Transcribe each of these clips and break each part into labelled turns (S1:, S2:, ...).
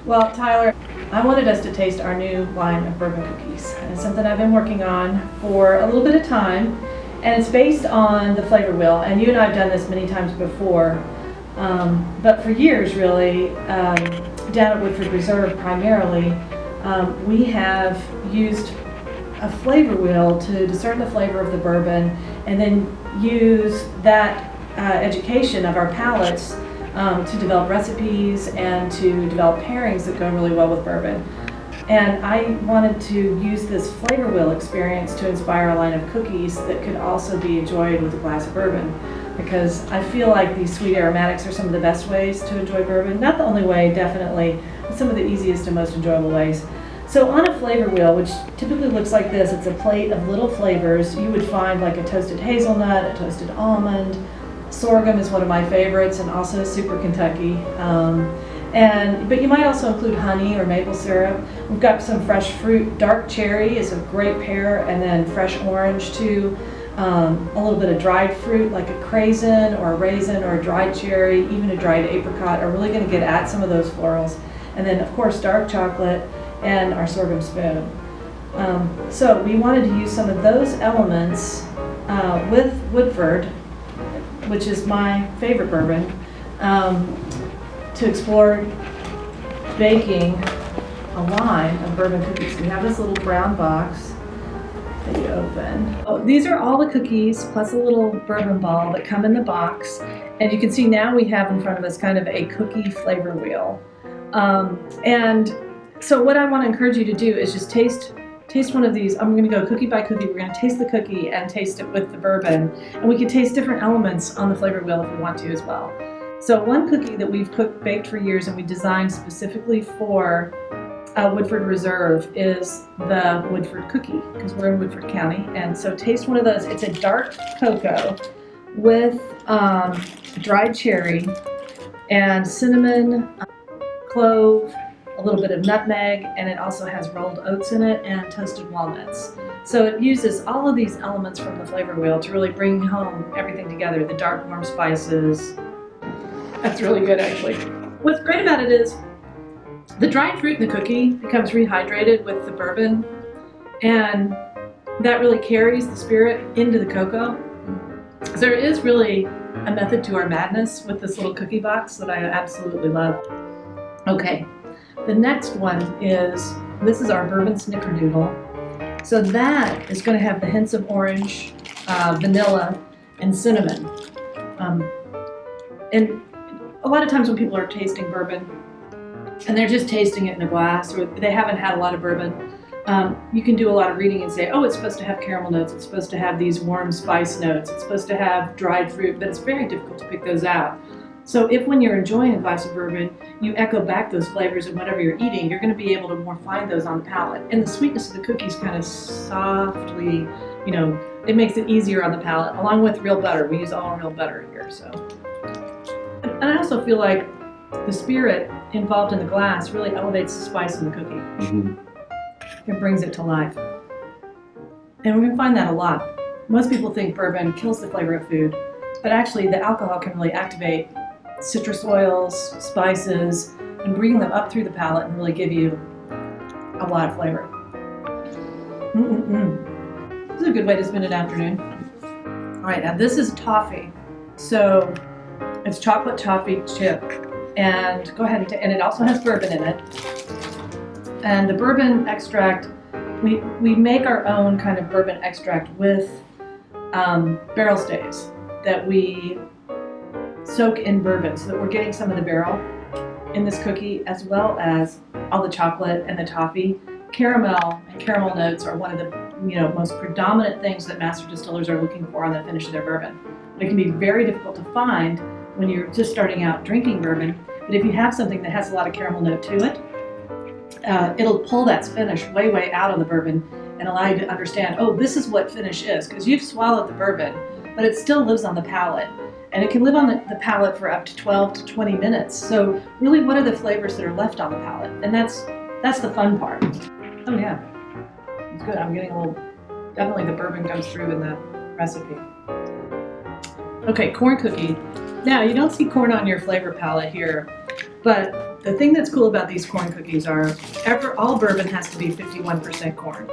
S1: Well, Tyler, I wanted us to taste our new line of bourbon cookies. And it's something I've been working on for a little bit of time, and it's based on the flavor wheel. And you and I have done this many times before, but for years, really, down at Woodford Reserve primarily, we have used a flavor wheel to discern the flavor of the bourbon, and then use that education of our palates to develop recipes and to develop pairings that go really well with bourbon. And I wanted to use this flavor wheel experience to inspire a line of cookies that could also be enjoyed with a glass of bourbon, because I feel like these sweet aromatics are some of the best ways to enjoy bourbon. Not the only way, definitely, but some of the easiest and most enjoyable ways. So on a flavor wheel, which typically looks like this, it's a plate of little flavors. You would find like a toasted hazelnut, a toasted almond. Sorghum is one of my favorites, and also Super Kentucky. But you might also include honey or maple syrup. We've got some fresh fruit. Dark cherry is a great pair, and then fresh orange too. A little bit of dried fruit like a craisin or a raisin or a dried cherry, even a dried apricot are really going to get at some of those florals. And then of course dark chocolate and our sorghum spoon. So we wanted to use some of those elements with Woodford, which is my favorite bourbon, to explore baking a line of bourbon cookies. We have this little brown box that you open. Oh, these are all the cookies plus a little bourbon ball that come in the box. And you can see now we have in front of us kind of a cookie flavor wheel. And so what I want to encourage you to do is just taste one of these. I'm going to go cookie by cookie. We're going to taste the cookie and taste it with the bourbon. And we can taste different elements on the flavor wheel if we want to as well. So one cookie that we've baked for years and we designed specifically for Woodford Reserve is the Woodford Cookie, because we're in Woodford County. And so taste one of those. It's a dark cocoa with dried cherry and cinnamon, clove, a little bit of nutmeg, and it also has rolled oats in it and toasted walnuts. So it uses all of these elements from the flavor wheel to really bring home everything together, the dark warm spices. That's really good actually. What's great about it is the dried fruit in the cookie becomes rehydrated with the bourbon, and that really carries the spirit into the cocoa. So there is really a method to our madness with this little cookie box that I absolutely love. Okay. The next one is, this is our Bourbon Snickerdoodle. So that is going to have the hints of orange, vanilla, and cinnamon. And a lot of times when people are tasting bourbon and they're just tasting it in a glass, or they haven't had a lot of bourbon, you can do a lot of reading and say, oh, it's supposed to have caramel notes, it's supposed to have these warm spice notes, it's supposed to have dried fruit, but it's very difficult to pick those out. So if when you're enjoying a glass of bourbon, you echo back those flavors in whatever you're eating, you're going to be able to more find those on the palate. And the sweetness of the cookies kind of softly, it makes it easier on the palate, along with real butter. We use all real butter here. So, and I also feel like the spirit involved in the glass really elevates the spice in the cookie. Mm-hmm. It brings it to life. And we're going to find that a lot. Most people think bourbon kills the flavor of food, but actually the alcohol can really activate citrus oils, spices, and bring them up through the palate and really give you a lot of flavor. This is a good way to spend an afternoon. All right, now this is toffee. So it's chocolate toffee chip. And go ahead and it also has bourbon in it. And the bourbon extract, we make our own kind of bourbon extract with barrel staves that we soak in bourbon, so that we're getting some of the barrel in this cookie, as well as all the chocolate and the toffee. Caramel and caramel notes are one of the most predominant things that master distillers are looking for on the finish of their bourbon. It can be very difficult to find when you're just starting out drinking bourbon, but if you have something that has a lot of caramel note to it, it'll pull that finish way out of the bourbon and allow you to understand, oh, this is what finish is, because you've swallowed the bourbon, but it still lives on the palate. And it can live on the palate for up to 12 to 20 minutes. So really, what are the flavors that are left on the palate? And that's the fun part. Oh yeah, it's good. I'm getting a little, definitely the bourbon comes through in the recipe. Okay, corn cookie. Now, you don't see corn on your flavor palette here, but the thing that's cool about these corn cookies are all bourbon has to be 51% corn.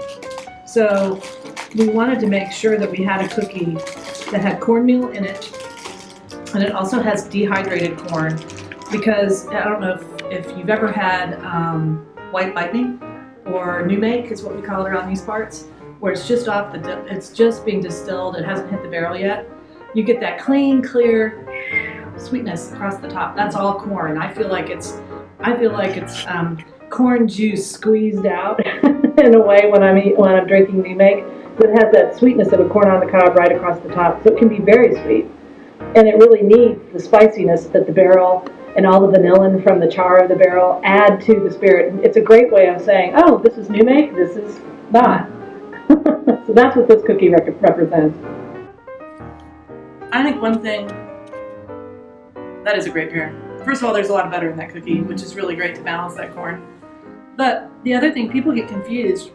S1: So we wanted to make sure that we had a cookie that had cornmeal in it, and it also has dehydrated corn, because I don't know if you've ever had white lightning, or new make is what we call it around these parts, where it's just it's just being distilled, it hasn't hit the barrel yet. You get that clean, clear sweetness across the top. That's all corn. I feel like it's corn juice squeezed out in a way when I'm drinking new make. But it has that sweetness of a corn on the cob right across the top, so it can be very sweet. And it really needs the spiciness that the barrel and all the vanillin from the char of the barrel add to the spirit. It's a great way of saying, oh, this is new make, this is not. So that's what this cookie represents. I think one thing, that is a great pair. First of all, there's a lot of butter in that cookie, which is really great to balance that corn. But the other thing, people get confused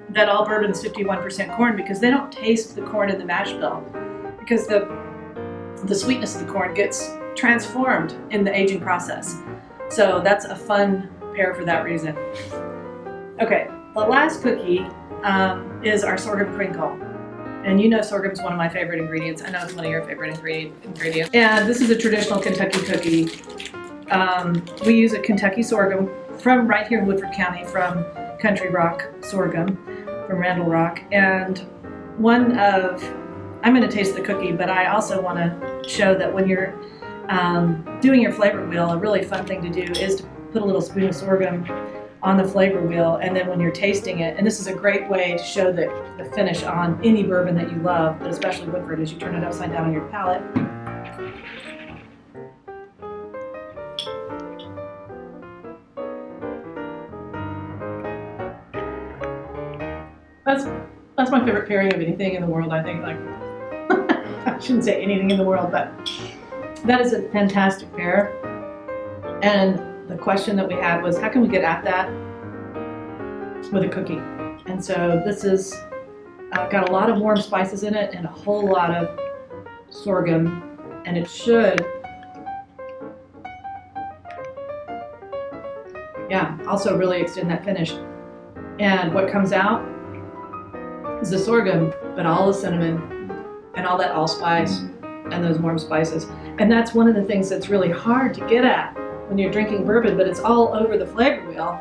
S1: that all bourbon is 51% corn because they don't taste the corn in the mash bill, because the sweetness of the corn gets transformed in the aging process. So that's a fun pair for that reason. Okay, the last cookie is our sorghum crinkle. And you know sorghum is one of my favorite ingredients. I know it's one of your favorite ingredients. And this is a traditional Kentucky cookie. We use a Kentucky sorghum from right here in Woodford County, from Country Rock sorghum, from Randall Rock. And I'm going to taste the cookie, but I also want to show that when you're doing your flavor wheel, a really fun thing to do is to put a little spoon of sorghum on the flavor wheel, and then when you're tasting it, and this is a great way to show the finish on any bourbon that you love, but especially Woodford, as you turn it upside down on your palate. That's my favorite pairing of anything in the world, I think. Like, I shouldn't say anything in the world, but that is a fantastic pair. And the question that we had was, how can we get at that with a cookie? And so this is got a lot of warm spices in it and a whole lot of sorghum, and it should, also really extend that finish. And what comes out is the sorghum, but all the cinnamon and all that allspice and those warm spices. And that's one of the things that's really hard to get at when you're drinking bourbon, but it's all over the flavor wheel,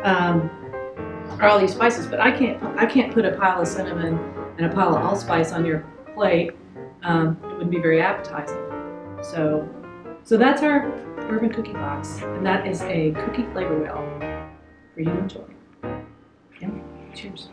S1: are all these spices. But I can't put a pile of cinnamon and a pile of allspice on your plate. It wouldn't be very appetizing. So that's our bourbon cookie box, and that is a cookie flavor wheel for you to enjoy. Yeah, cheers.